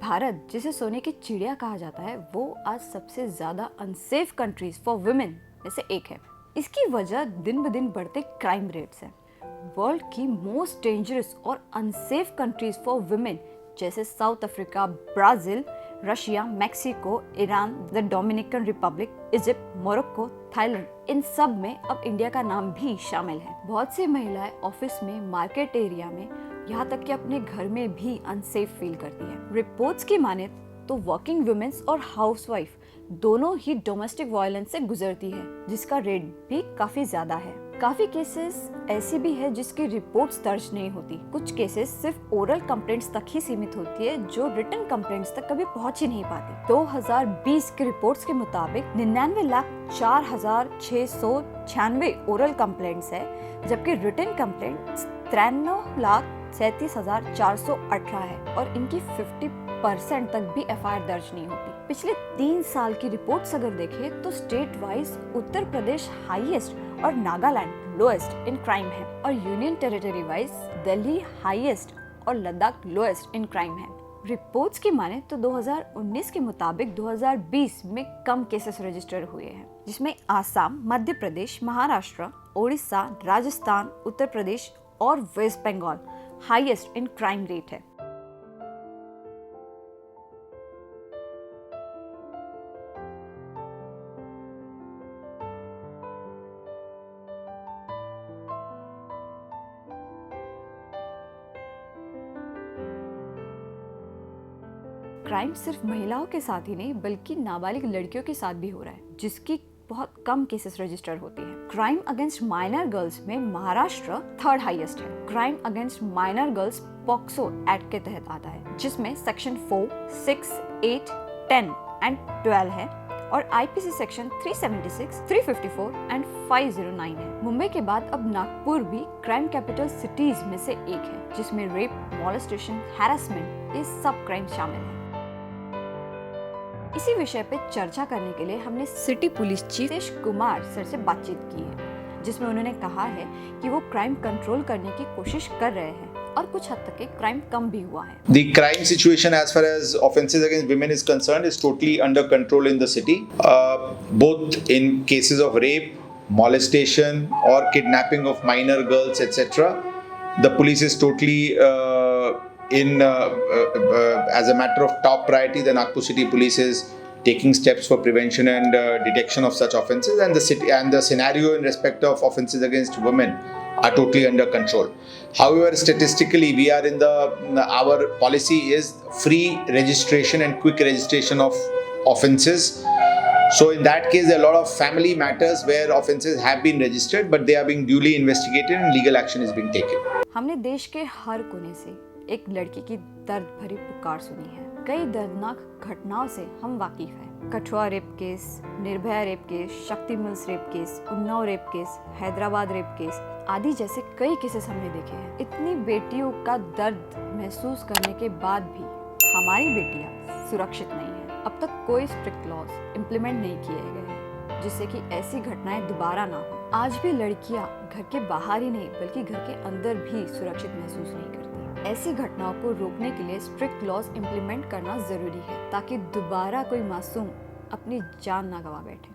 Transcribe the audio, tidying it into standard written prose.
भारत, जिसे सोने की चिड़िया कहा जाता है, वो आज सबसे ज्यादा अनसेफ कंट्रीज फॉर वुमेन में से एक है। इसकी वजह दिन ब दिन बढ़ते क्राइम रेट्स है। वर्ल्ड की मोस्ट डेंजरस और अनसेफ कंट्रीज फॉर वुमेन जैसे South Africa, Brazil, Russia, Mexico, Iran, the Dominican Republic, Egypt, Morocco, Thailand, इन सब में अब इंडिया का नाम भी शामिल है। बहुत सी महिलाएं ऑफिस में, मार्केट एरिया में, यहाँ तक कि अपने घर में भी अनसेफ फील करती हैं। रिपोर्ट्स की माने तो वर्किंग वुमेन्स और हाउसवाइफ दोनों ही डोमेस्टिक वायलेंस से गुजरती है, जिसका रेट भी काफी ज्यादा है। काफी केसेस ऐसी भी है जिसकी रिपोर्ट्स दर्ज नहीं होती। कुछ केसेस सिर्फ ओरल कंप्लेंट्स तक ही सीमित होती है, जो रिटन कंप्लेंट्स तक कभी पहुंच ही नहीं पाती। 2020 की रिपोर्ट्स के मुताबिक 99,04,696 ओरल कंप्लेंट्स है, जबकि रिटन कंप्लेंट्स 93,37,418 है और इनकी 50% तक भी एफआईआर दर्ज नहीं होती। पिछले 3 साल की रिपोर्ट्स अगर देखें तो state wise Uttar Pradesh highest और नागालैंड लोएस्ट इन क्राइम है, और union territory wise Delhi highest और लद्दाख लोएस्ट इन क्राइम है। रिपोर्ट्स की माने तो 2019 के मुताबिक 2020 में कम केसेस रजिस्टर हुए हैं, जिसमें आसाम, मध्य प्रदेश, महाराष्ट्र, ओडिशा, राजस्थान, उत्तर प्रदेश और West Bengal highest in crime rate है। क्राइम सिर्फ महिलाओं के साथ ही नहीं बल्कि नाबालिग लड़कियों के साथ भी हो रहा है, जिसकी बहुत कम केसेस रजिस्टर होती है। क्राइम अगेंस्ट माइनर गर्ल्स में महाराष्ट्र 3rd हाईएस्ट है। Crime against minor girls POCSO act के तहत आता है, जिसमें सेक्शन 4, 6, 8, 10 एंड 12 है, और आईपीसी सेक्शन 376, 354 एंड 509 है। मुंबई के बाद अब नागपुर भी क्राइम कैपिटल सिटीज में से एक है, जिसमें रेप, मॉलेस्टेशन, हैरेसमेंट, ये सब क्राइम शामिल है। इसी विषय पे चर्चा करने के लिए हमने city police chief Nitish Kumar sir से बातचीत की है, जिसमें उन्होंने कहा है कि वो क्राइम कंट्रोल करने की कोशिश कर रहे हैं और कुछ हद तक क्राइम कम भी हुआ है। The crime situation as far as offences against women is concerned is totally under control in the city, both in cases of rape, molestation or kidnapping of minor girls, etc. The police is totally as a matter of top priority. The Nagpur City Police is taking steps for prevention and detection of such offences, and the scenario in respect of offences against women are totally under control. However, statistically, we are in our policy is free registration and quick registration of offences. So in that case, there are a lot of family matters where offences have been registered, but they are being duly investigated and legal action is being taken. हमने देश के हर कोने से एक लड़की की दर्द भरी पुकार सुनी है। कई दर्दनाक घटनाओं से हम वाकिफ हैं। Kathua rape case, Nirbhaya rape case, Shakti Mills rape case, Unnao rape case, Hyderabad rape case आदि जैसे कई केसेस हमने देखे हैं। इतनी बेटियों का दर्द महसूस करने के बाद भी हमारी बेटियां सुरक्षित नहीं है। अब तक कोई स्ट्रिक्ट लॉज इम्प्लीमेंट नहीं किए गए हैं, जिससे कि ऐसी घटनाएं दोबारा ना हो। आज भी लड़कियां घर के बाहर ही नहीं बल्कि घर के अंदर भी सुरक्षित महसूस नहीं करती। ऐसी घटनाओं को रोकने के लिए स्ट्रिक्ट लॉज इम्प्लीमेंट करना जरूरी है, ताकि दोबारा कोई मासूम अपनी जान ना गवा बैठे।